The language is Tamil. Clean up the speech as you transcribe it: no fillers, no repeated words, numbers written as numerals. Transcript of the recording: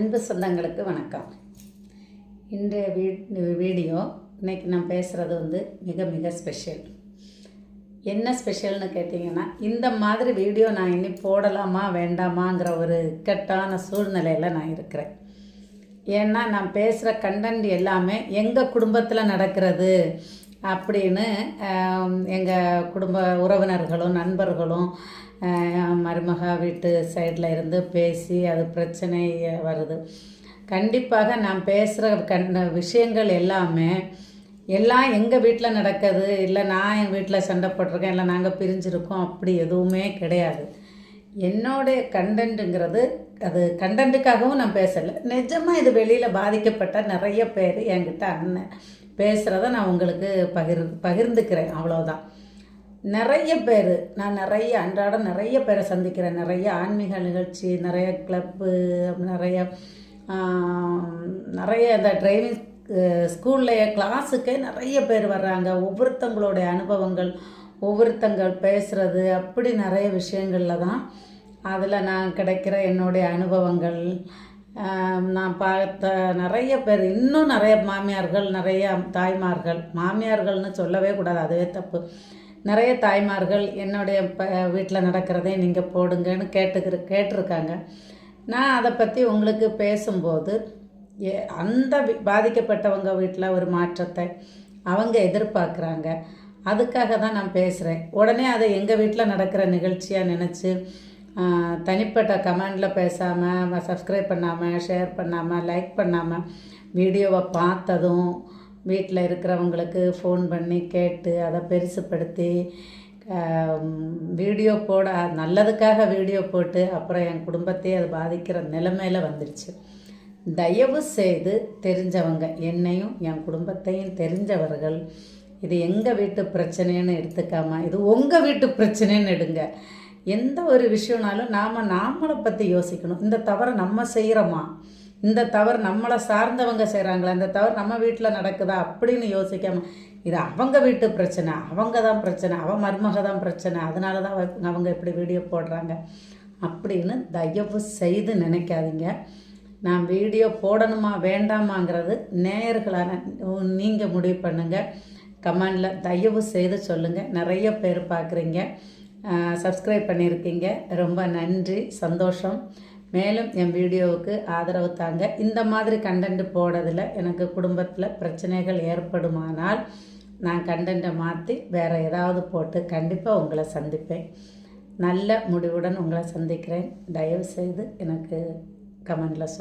அன்பு சொந்தங்களுக்கு வணக்கம். இன்றைய வீடியோ இன்றைக்கி நான் பேசுகிறது மிக மிக ஸ்பெஷல். என்ன ஸ்பெஷல்னு கேட்டிங்கன்னா, இந்த மாதிரி வீடியோ நான் இனி போடலாமா வேண்டாமாங்கிற ஒரு இக்கட்டான சூழ்நிலையில் நான் இருக்கிறேன். ஏன்னா நான் பேசுகிற கண்டென்ட் எல்லாமே எங்கள் குடும்பத்தில் நடக்கிறது அப்படின்னு எங்கள் குடும்ப உறவினர்களும் நண்பர்களும் மருமக வீட்டு சைடில் இருந்து பேசி அது பிரச்சனை வருது. கண்டிப்பாக நான் பேசுகிற விஷயங்கள் எல்லாமே எல்லாம் எங்கள் வீட்டில் நடக்குது, இல்லை நான் என் வீட்டில் சண்டை போட்டிருக்கேன், இல்லை நாங்கள் பிரிஞ்சிருக்கோம், அப்படி எதுவுமே கிடையாது. என்னுடைய கண்டென்ட்டுங்கிறது அது கண்டென்ட்டுக்காகவும் நான் பேசலை. நிஜமாக இது வெளியில் பாதிக்கப்பட்ட நிறைய பேர் என்கிட்ட பேசுகிறத நான் உங்களுக்கு பகிர்ந்துக்கிறேன், அவ்வளோதான். நிறைய பேர் நான் அன்றாடம் நிறைய பேரை சந்திக்கிறேன். நிறைய ஆன்மீக நிகழ்ச்சி, நிறைய கிளப்பு, நிறைய இந்த டிரைவிங் ஸ்கூல்லையே கிளாஸுக்கே நிறைய பேர் வர்றாங்க. ஒவ்வொருத்தங்களுடைய அனுபவங்கள், ஒவ்வொருத்தங்கள் பேசுகிறது, அப்படி நிறைய விஷயங்களில் தான் அதில் நான் கிடைக்கிற என்னுடைய அனுபவங்கள். நான் பார்த்த நிறைய பேர், இன்னும் நிறைய மாமியார்கள், நிறைய தாய்மார்கள், மாமியார்கள்னு சொல்லவே கூடாது, அதுவே தப்பு. நிறைய தாய்மார்கள் என்னுடைய வீட்டில் நடக்கிறதே நீங்கள் போடுங்கன்னு கேட்டிருக்காங்க. நான் அதை பற்றி உங்களுக்கு பேசும்போது அந்த பாதிக்கப்பட்டவங்க வீட்டில் ஒரு மாற்றத்தை அவங்க எதிர்பார்க்குறாங்க. அதுக்காக தான் நான் பேசுகிறேன். உடனே அதை எங்கள் வீட்டில் நடக்கிற நிகழ்ச்சியாக நினச்சி தனிப்பட்ட கமெண்டில் பேசாமல், சப்ஸ்கிரைப் பண்ணாமல், ஷேர் பண்ணாமல், லைக் பண்ணாமல், வீடியோவை பார்த்ததும் வீட்டில் இருக்கிறவங்களுக்கு ஃபோன் பண்ணி கேட்டு அதை பெருசுப்படுத்தி வீடியோ போட நல்லதுக்காக வீடியோ போட்டு அப்புறம் என் குடும்பத்தையே அது பாதிக்கிற நிலைமையில் வந்துடுச்சு. தயவு செய்து தெரிஞ்சவங்க, என்னையும் என் குடும்பத்தையும் தெரிஞ்சவர்கள், இது எங்கள் வீட்டு பிரச்சனைன்னு எடுத்துக்காமல் இது உங்கள் வீட்டு பிரச்சனைன்னு எடுங்க. எந்த ஒரு விஷயம்னாலும் நாமளை பற்றி யோசிக்கணும். இந்த தவறை நம்ம செய்கிறோமா, இந்த தவறு நம்மளை சார்ந்தவங்க செய்கிறாங்களா, இந்த தவறு நம்ம வீட்டில் நடக்குதா அப்படின்னு யோசிக்காமல் இது அவங்க வீட்டு பிரச்சனை, அவங்க தான் பிரச்சனை, அவன் மருமக தான் பிரச்சனை, அதனால தான் அவங்க இப்படி வீடியோ போடுறாங்க அப்படின்னு தயவு செய்து நினைக்காதீங்க. நான் வீடியோ போடணுமா வேண்டாமாங்கிறது நேயர்களான நீங்கள் முடிவு பண்ணுங்கள். கமெண்டில் தயவு செய்து சொல்லுங்கள். நிறைய பேர் பார்க்குறீங்க, சப்ஸ்கிரைப் பண்ணியிருக்கீங்க, ரொம்ப நன்றி, சந்தோஷம். மேலும் என் வீடியோவுக்கு ஆதரவு தாங்க. இந்த மாதிரி கண்டென்ட் போடுறதில் எனக்கு குடும்பத்தில் பிரச்சனைகள் ஏற்படுமானால் நான் கண்டென்ட்டை மாற்றி வேறு ஏதாவது போட்டு கண்டிப்பாக உங்களை சந்திப்பேன். நல்ல முடிவுடன் உங்களை சந்திக்கிறேன். தயவுசெய்து எனக்கு கமெண்டில்